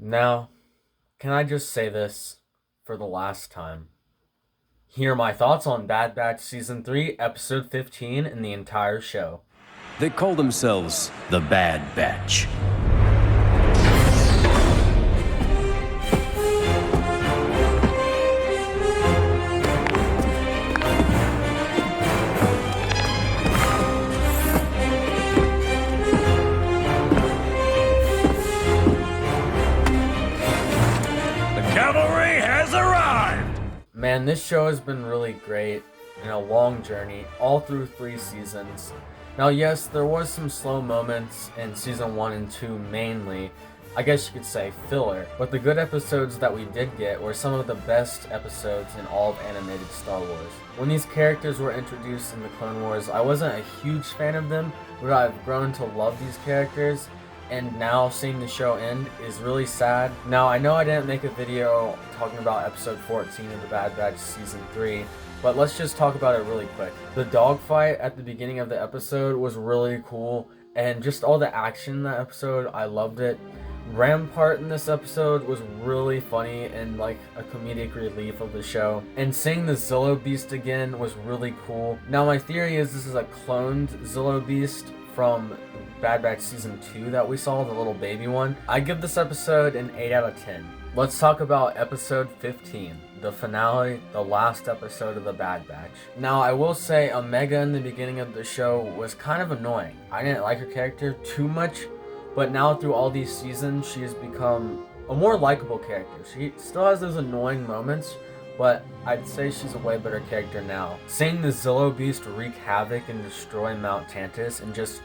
Now, can I just say this for the last time? Here are my thoughts on Bad Batch Season 3, Episode 15, and the entire show. They call themselves the Bad Batch. Man, this show has been really great and a long journey, all through 3 seasons. Now, yes, there was some slow moments in Season 1 and 2 mainly, I guess you could say filler, but the good episodes that we did get were some of the best episodes in all of animated Star Wars. When these characters were introduced in the Clone Wars, I wasn't a huge fan of them, but I've grown to love these characters. And now seeing the show end is really sad. Now, I know I didn't make a video talking about episode 14 of the Bad Batch Season 3, but let's just talk about it really quick. The dogfight at the beginning of the episode was really cool, and just all the action in that episode, I loved it. Rampart in this episode was really funny and like a comedic relief of the show. And seeing the Zillo Beast again was really cool. Now, my theory is this is a cloned Zillo Beast from Bad Batch Season 2 that we saw, the little baby one. I give this episode an 8 out of 10. Let's talk about episode 15, the finale, the last episode of the Bad Batch. Now, I will say Omega in the beginning of the show was kind of annoying. I didn't like her character too much, but now through all these seasons, she has become a more likable character. She still has those annoying moments, but I'd say she's a way better character now. Seeing the Zillo Beast wreak havoc and destroy Mount Tantiss and just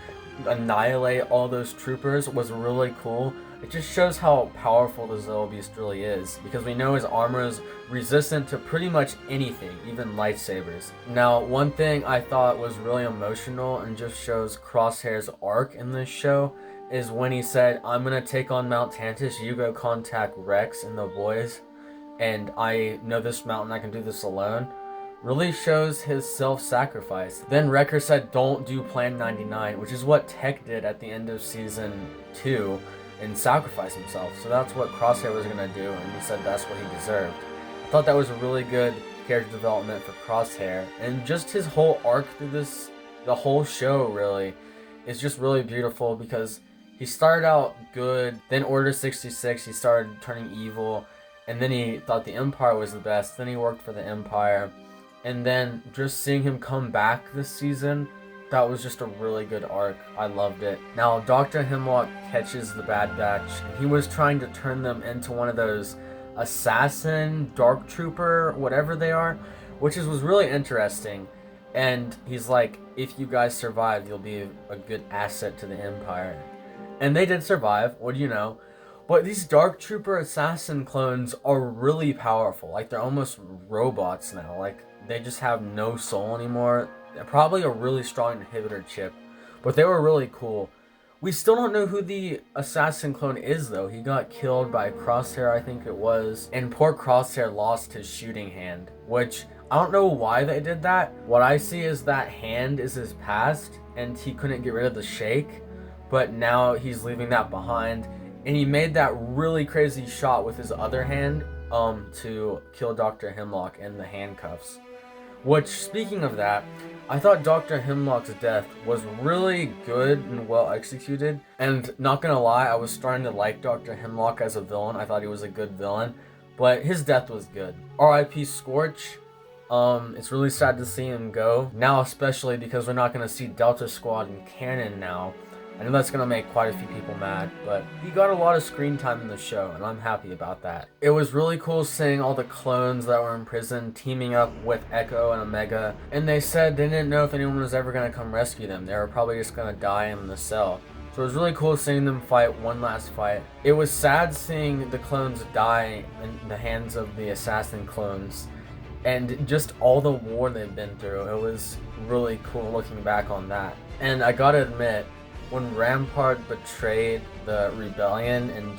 annihilate all those troopers was really cool. It just shows how powerful the Zillo Beast really is, because we know his armor is resistant to pretty much anything, even lightsabers. Now, one thing I thought was really emotional and just shows Crosshair's arc in this show is when he said, "I'm gonna take on Mount Tantiss, you go contact Rex and the boys, and I know this mountain, I can do this alone." Really shows his self-sacrifice. Then Wrecker said, "Don't do Plan 99, which is what Tech did at the end of Season 2, and sacrifice himself. So that's what Crosshair was gonna do, and he said that's what he deserved. I thought that was a really good character development for Crosshair, and just his whole arc through the whole show really, is just really beautiful, because he started out good, then Order 66, he started turning evil, and then he thought the Empire was the best, then he worked for the Empire. And then just seeing him come back this season, that was just a really good arc. I loved it. Now, Dr. Hemlock catches the Bad Batch, and he was trying to turn them into one of those assassin, dark trooper, whatever they are, which was really interesting. And he's like, "If you guys survive, you'll be a good asset to the Empire." And they did survive, what do you know? But these Dark Trooper assassin clones are really powerful. Like, they're almost robots now. Like, they just have no soul anymore. They're probably a really strong inhibitor chip, but they were really cool. We still don't know who the assassin clone is, though. He got killed by Crosshair, I think it was, and poor Crosshair lost his shooting hand, which I don't know why they did that. What I see is that hand is his past, and he couldn't get rid of the shake, but now he's leaving that behind, and he made that really crazy shot with his other hand to kill Dr. Hemlock and the handcuffs. Which, speaking of that, I thought Dr. Hemlock's death was really good and well executed. And not gonna lie, I was starting to like Dr. Hemlock as a villain. I thought he was a good villain. But his death was good. R.I.P. Scorch. It's really sad to see him go. Now especially because we're not gonna see Delta Squad in canon now. I know that's going to make quite a few people mad, but he got a lot of screen time in the show, and I'm happy about that. It was really cool seeing all the clones that were in prison teaming up with Echo and Omega, and they said they didn't know if anyone was ever going to come rescue them. They were probably just going to die in the cell. So it was really cool seeing them fight one last fight. It was sad seeing the clones die in the hands of the assassin clones, and just all the war they've been through. It was really cool looking back on that. And I gotta admit, when Rampart betrayed the rebellion and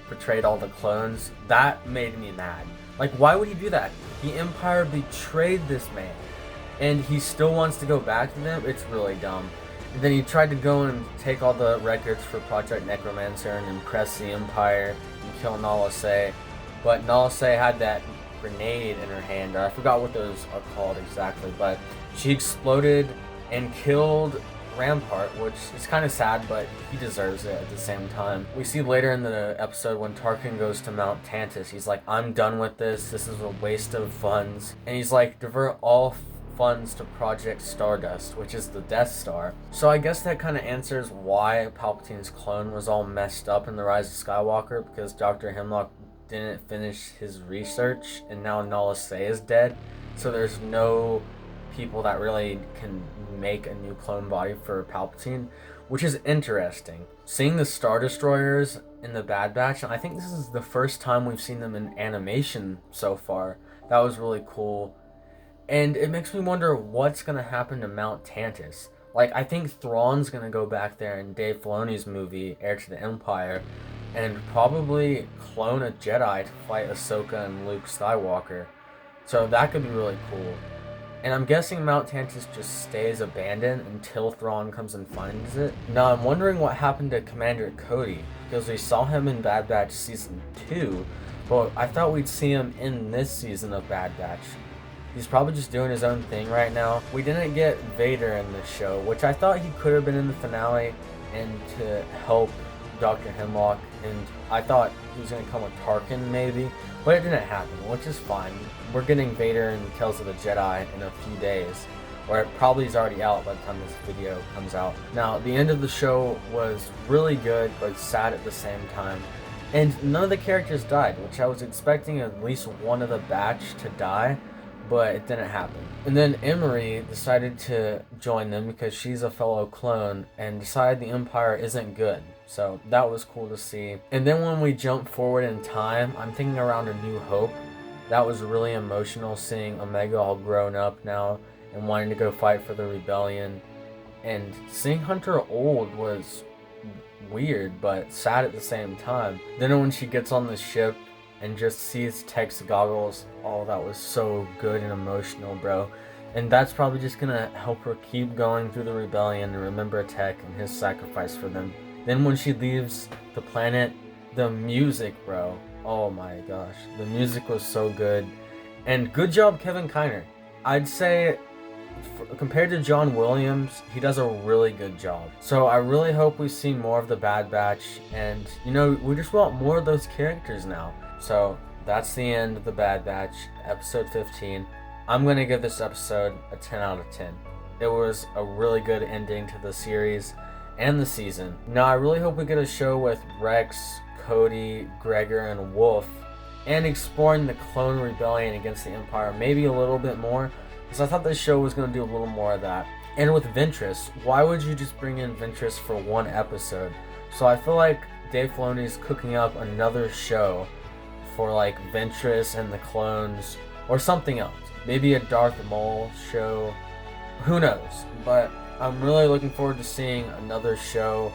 betrayed all the clones, that made me mad. Like, why would he do that? The Empire betrayed this man, and he still wants to go back to them? It's really dumb. And then he tried to go and take all the records for Project Necromancer and impress the Empire and kill Nala Se. But Nala Se had that grenade in her hand, or I forgot what those are called exactly, but she exploded and killed Rampart, which is kind of sad, but he deserves it at the same time. We see later in the episode when Tarkin goes to Mount Tantus, he's like, I'm done with this is a waste of funds. And he's like, divert all funds to Project Stardust, which is the Death Star. So I guess that kind of answers why Palpatine's clone was all messed up in The Rise of Skywalker, because Dr. Hemlock didn't finish his research, and now Nala Se is dead. So there's no people that really can make a new clone body for Palpatine, which is interesting. Seeing the Star Destroyers in the Bad Batch, and I think this is the first time we've seen them in animation so far. That was really cool. And it makes me wonder what's going to happen to Mount Tantus. Like, I think Thrawn's going to go back there in Dave Filoni's movie, Heir to the Empire, and probably clone a Jedi to fight Ahsoka and Luke Skywalker. So that could be really cool. And I'm guessing Mount Tantus just stays abandoned until Thrawn comes and finds it. Now I'm wondering what happened to Commander Cody, because we saw him in Bad Batch Season 2, but I thought we'd see him in this season of Bad Batch. He's probably just doing his own thing right now. We didn't get Vader in this show, which I thought he could have been in the finale and to help Dr. Hemlock, and I thought he was going to come with Tarkin maybe, but it didn't happen, which is fine. We're getting Vader in Tales of the Jedi in a few days, or it probably is already out by the time this video comes out. Now, the end of the show was really good, but sad at the same time, and none of the characters died, which I was expecting at least one of the batch to die, but it didn't happen. And then Emery decided to join them because she's a fellow clone and decided the Empire isn't good. So that was cool to see. And then when we jump forward in time, I'm thinking around A New Hope. That was really emotional, seeing Omega all grown up now and wanting to go fight for the rebellion. And seeing Hunter old was weird, but sad at the same time. Then when she gets on the ship and just sees Tech's goggles, oh, that was so good and emotional, bro. And that's probably just gonna help her keep going through the rebellion and remember Tech and his sacrifice for them. Then when she leaves the planet, the music, bro, oh my gosh, the music was so good. And good job, Kevin Kiner. I'd say, compared to John Williams, he does a really good job. So I really hope we see more of the Bad Batch, and you know, we just want more of those characters now. So that's the end of the Bad Batch, episode 15. I'm gonna give this episode a 10 out of 10. It was a really good ending to the series and the season. Now I really hope we get a show with Rex, Cody, Gregor, and Wolf, and exploring the clone rebellion against the Empire maybe a little bit more, because I thought this show was going to do a little more of that. And with Ventress, why would you just bring in Ventress for one episode? So I feel like Dave Filoni's cooking up another show for like Ventress and the clones, or something else. Maybe a Darth Maul show, who knows, but I'm really looking forward to seeing another show,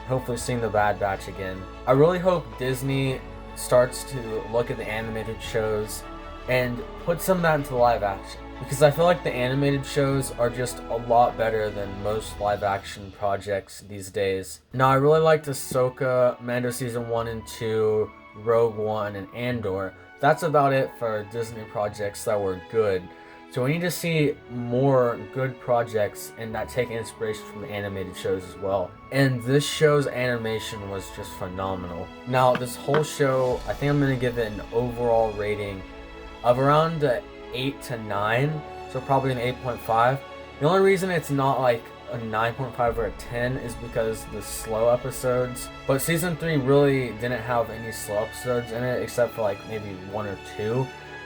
hopefully seeing the Bad Batch again. I really hope Disney starts to look at the animated shows and put some of that into live action, because I feel like the animated shows are just a lot better than most live action projects these days. Now I really liked Ahsoka, Mando Season 1 and 2, Rogue One, and Andor. That's about it for Disney projects that were good. So we need to see more good projects and that take inspiration from the animated shows as well. And this show's animation was just phenomenal. Now this whole show, I think I'm going to give it an overall rating of around 8 to 9. So probably an 8.5. The only reason it's not like a 9.5 or a 10 is because the slow episodes. But season 3 really didn't have any slow episodes in it except for like maybe 1 or 2.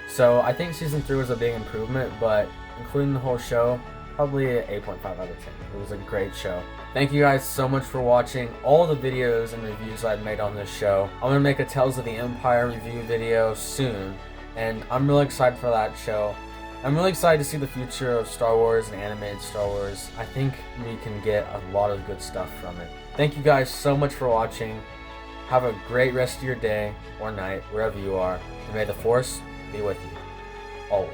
So I think season 3 was a big improvement, but including the whole show, probably an 8.5 out of 10. It was a great show. Thank you guys so much for watching all the videos and reviews I've made on this show. I'm going to make a Tales of the Empire review video soon, and I'm really excited for that show. I'm really excited to see the future of Star Wars and animated Star Wars. I think we can get a lot of good stuff from it. Thank you guys so much for watching. Have a great rest of your day or night, wherever you are. And may the Force be with you, always.